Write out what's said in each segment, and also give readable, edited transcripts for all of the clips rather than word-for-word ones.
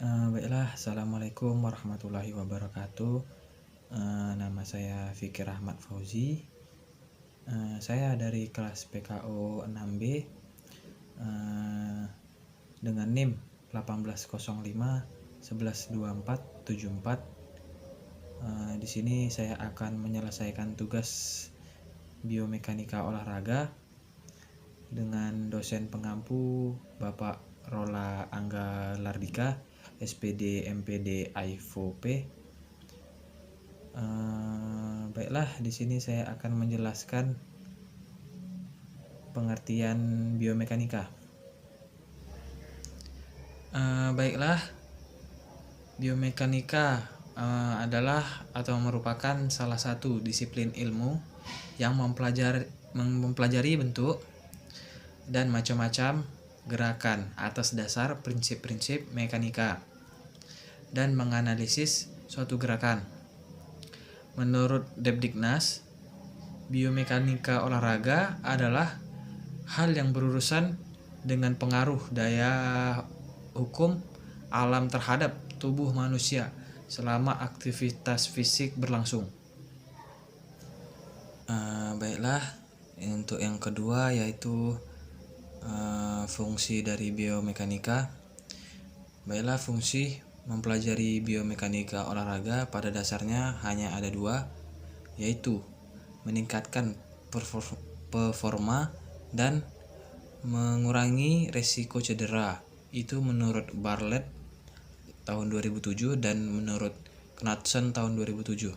Baiklah, Assalamualaikum warahmatullahi wabarakatuh. Nama saya Fikir Ahmad Fauzi. Saya dari kelas PKO 6B dengan NIM 1805 112474. Di sini saya akan menyelesaikan tugas biomekanika olahraga dengan dosen pengampu Bapak Rola Angga Lardika, SPD MPD AIFOP. Baiklah, di sini saya akan menjelaskan pengertian biomekanika. Baiklah, biomekanika adalah atau merupakan salah satu disiplin ilmu yang mempelajari bentuk dan macam-macam gerakan atas dasar prinsip-prinsip mekanika dan menganalisis suatu gerakan. Menurut Debdiknas, biomekanika olahraga adalah hal yang berurusan dengan pengaruh daya hukum alam terhadap tubuh manusia selama aktivitas fisik berlangsung. Baiklah, untuk yang kedua yaitu fungsi dari biomekanika. Baiklah, fungsi mempelajari biomekanika olahraga pada dasarnya hanya ada dua, yaitu meningkatkan performa dan mengurangi resiko cedera. Itu menurut Bartlett tahun 2007 dan menurut Knudsen tahun 2007.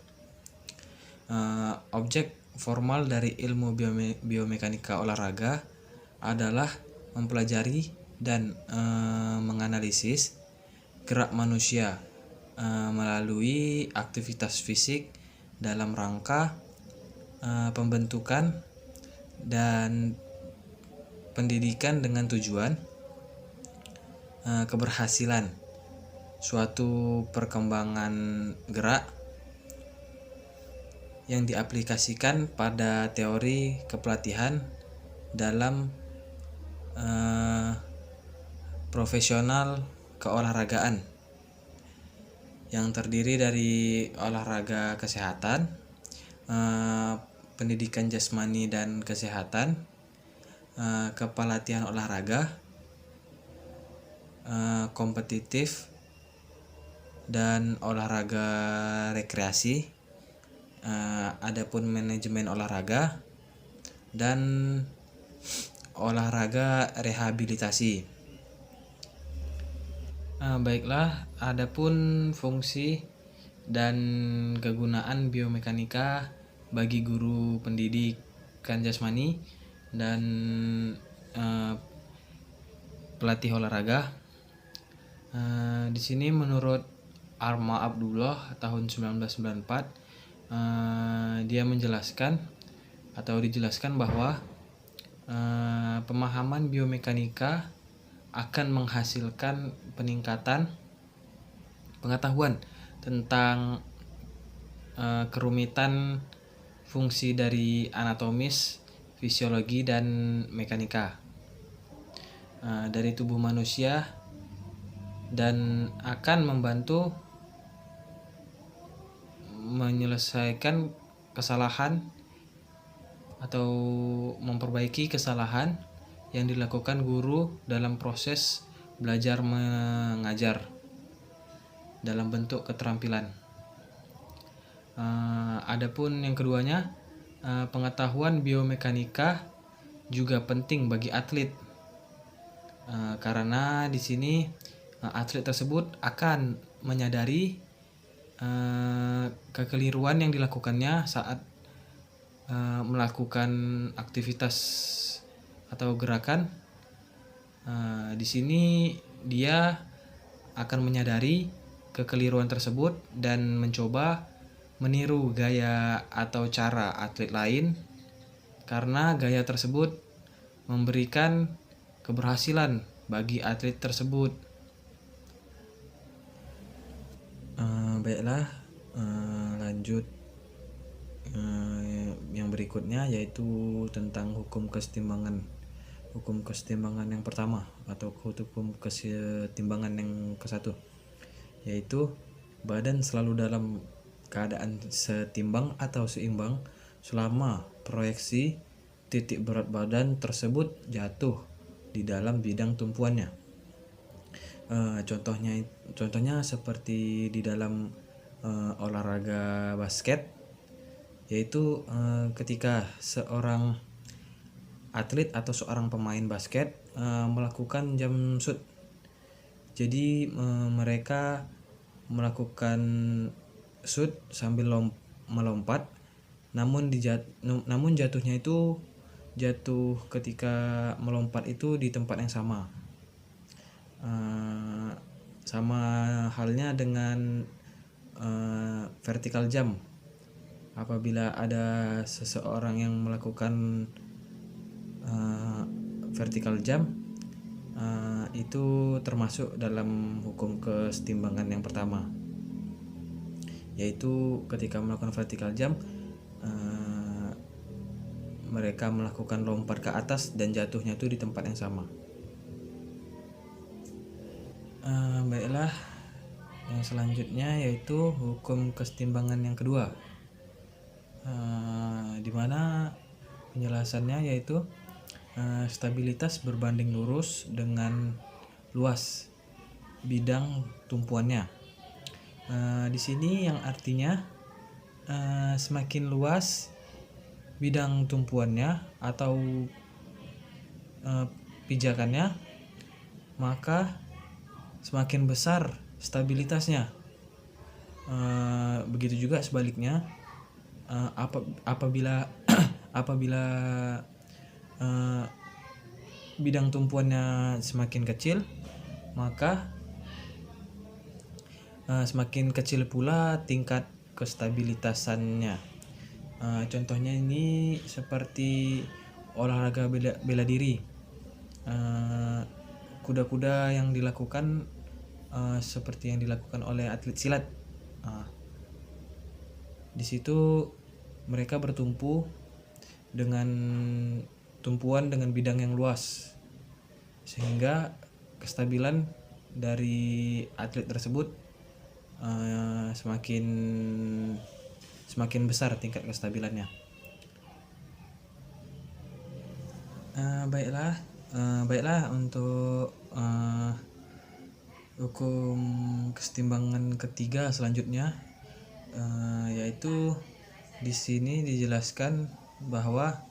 Objek formal dari ilmu biomekanika olahraga adalah mempelajari dan menganalisis gerak manusia melalui aktivitas fisik dalam rangka pembentukan dan pendidikan dengan tujuan keberhasilan suatu perkembangan gerak yang diaplikasikan pada teori kepelatihan dalam profesional keolahragaan yang terdiri dari olahraga kesehatan, pendidikan jasmani dan kesehatan, kepelatihan olahraga, kompetitif, dan olahraga rekreasi, adapun manajemen olahraga dan olahraga rehabilitasi. Baiklah, adapun fungsi dan kegunaan biomekanika bagi guru pendidikan jasmani dan pelatih olahraga. Di sini menurut Arma Abdullah tahun 1994, dia menjelaskan atau dijelaskan bahwa pemahaman biomekanika akan menghasilkan peningkatan pengetahuan tentang kerumitan fungsi dari anatomis, fisiologi, dan mekanika dari tubuh manusia dan akan membantu menyelesaikan kesalahan atau memperbaiki kesalahan yang dilakukan guru dalam proses belajar mengajar dalam bentuk keterampilan. Adapun yang keduanya, pengetahuan biomekanika juga penting bagi atlet karena di sini atlet tersebut akan menyadari kekeliruan yang dilakukannya saat melakukan aktivitas atau gerakan. Di sini dia akan menyadari kekeliruan tersebut dan mencoba meniru gaya atau cara atlet lain karena gaya tersebut memberikan keberhasilan bagi atlet tersebut. Baiklah, lanjut yang berikutnya yaitu tentang hukum kesetimbangan. Hukum kesetimbangan yang pertama atau hukum kesetimbangan yang ke-1. yaitu badan selalu dalam keadaan setimbang atau seimbang selama proyeksi titik berat badan tersebut jatuh di dalam bidang tumpuannya. Contohnya seperti di dalam olahraga basket, yaitu ketika seorang atlet atau seorang pemain basket melakukan jump shoot. Jadi mereka melakukan shoot sambil melompat, namun jatuhnya itu jatuh ketika melompat itu di tempat yang sama. Sama halnya dengan vertical jump. Apabila ada seseorang yang melakukan vertical jump, itu termasuk dalam hukum kesetimbangan yang pertama, yaitu ketika melakukan vertical jump mereka melakukan lompat ke atas dan jatuhnya itu di tempat yang sama. Baiklah, yang selanjutnya yaitu hukum kesetimbangan yang kedua, dimana penjelasannya yaitu stabilitas berbanding lurus dengan luas bidang tumpuannya. Di sini yang artinya semakin luas bidang tumpuannya atau pijakannya, maka semakin besar stabilitasnya. Begitu juga sebaliknya, apabila bidang tumpuannya semakin kecil, maka semakin kecil pula tingkat kestabilitasannya. Contohnya ini seperti olahraga bela diri. Kuda-kuda yang dilakukan seperti yang dilakukan oleh atlet silat. Di situ mereka bertumpu dengan tumpuan dengan bidang yang luas, sehingga kestabilan dari atlet tersebut semakin besar tingkat kestabilannya. Baiklah untuk hukum kesetimbangan ketiga selanjutnya, yaitu di sini dijelaskan bahwa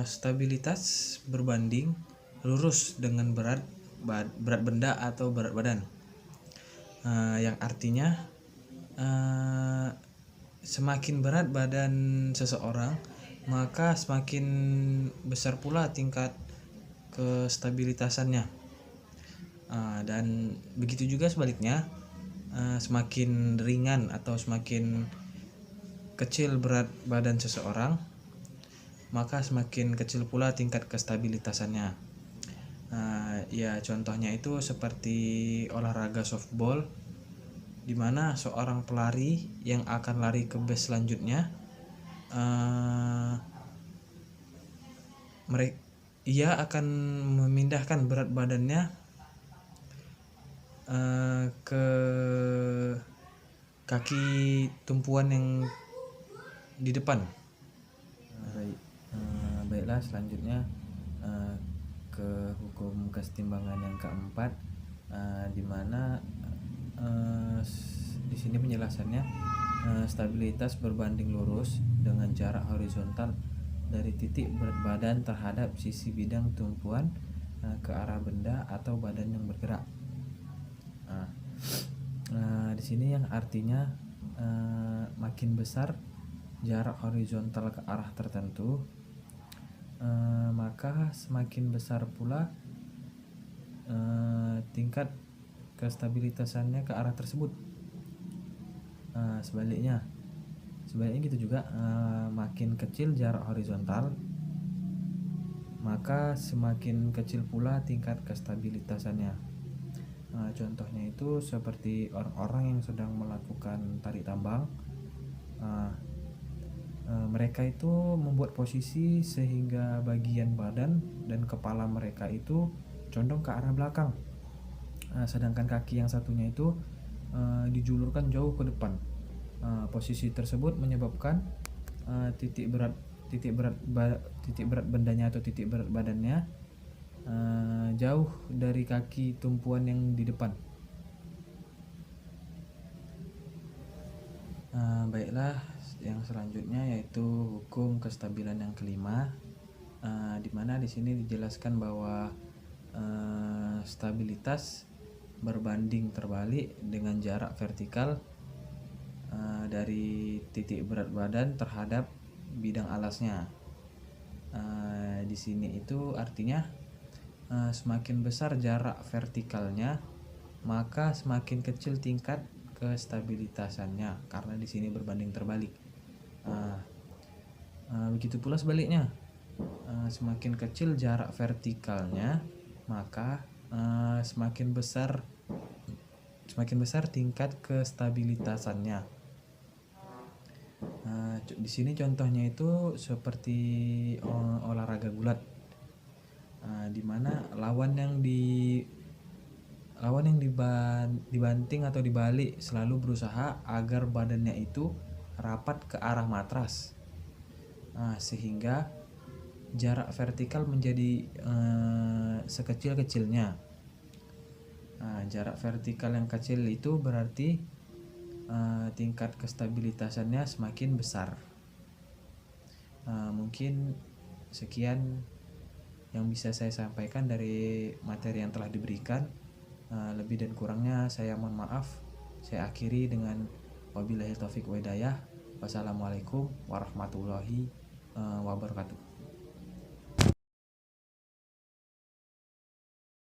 stabilitas berbanding lurus dengan berat benda atau berat badan, yang artinya semakin berat badan seseorang, maka semakin besar pula tingkat kestabilitasannya. Dan begitu juga sebaliknya, semakin ringan atau semakin kecil berat badan seseorang, maka semakin kecil pula tingkat kestabilitasannya. Ya contohnya itu seperti olahraga softball, di mana seorang pelari yang akan lari ke base selanjutnya, ia akan memindahkan berat badannya ke kaki tumpuan yang di depan. Baiklah, selanjutnya ke hukum kesetimbangan yang keempat, di mana di sini penjelasannya stabilitas berbanding lurus dengan jarak horizontal dari titik berat badan terhadap sisi bidang tumpuan ke arah benda atau badan yang bergerak. Di sini yang artinya makin besar jarak horizontal ke arah tertentu, maka semakin besar pula tingkat kestabilitasannya ke arah tersebut. Sebaliknya gitu juga, makin kecil jarak horizontal, maka semakin kecil pula tingkat kestabilitasannya. Contohnya itu seperti orang-orang yang sedang melakukan tarik tambang. Mereka itu membuat posisi sehingga bagian badan dan kepala mereka itu condong ke arah belakang, sedangkan kaki yang satunya itu dijulurkan jauh ke depan. Posisi tersebut menyebabkan titik berat bendanya atau titik berat badannya jauh dari kaki tumpuan yang di depan. Baiklah, yang selanjutnya yaitu hukum kestabilan yang kelima, di mana di sini dijelaskan bahwa stabilitas berbanding terbalik dengan jarak vertikal dari titik berat badan terhadap bidang alasnya. Di sini itu artinya semakin besar jarak vertikalnya, maka semakin kecil tingkat kestabilitasannya karena di sini berbanding terbalik. Begitu pula sebaliknya, semakin kecil jarak vertikalnya, maka semakin besar tingkat kestabilitasannya. Di sini contohnya itu seperti olahraga gulat, di mana lawan yang dibanting atau dibalik selalu berusaha agar badannya itu rapat ke arah matras, sehingga jarak vertikal menjadi sekecil-kecilnya. Jarak vertikal yang kecil itu berarti tingkat kestabilitasannya semakin besar. Mungkin sekian yang bisa saya sampaikan dari materi yang telah diberikan. Lebih dan kurangnya saya mohon maaf. Saya akhiri dengan wabillahi taufik wa hidayah. Wassalamualaikum warahmatullahi wabarakatuh.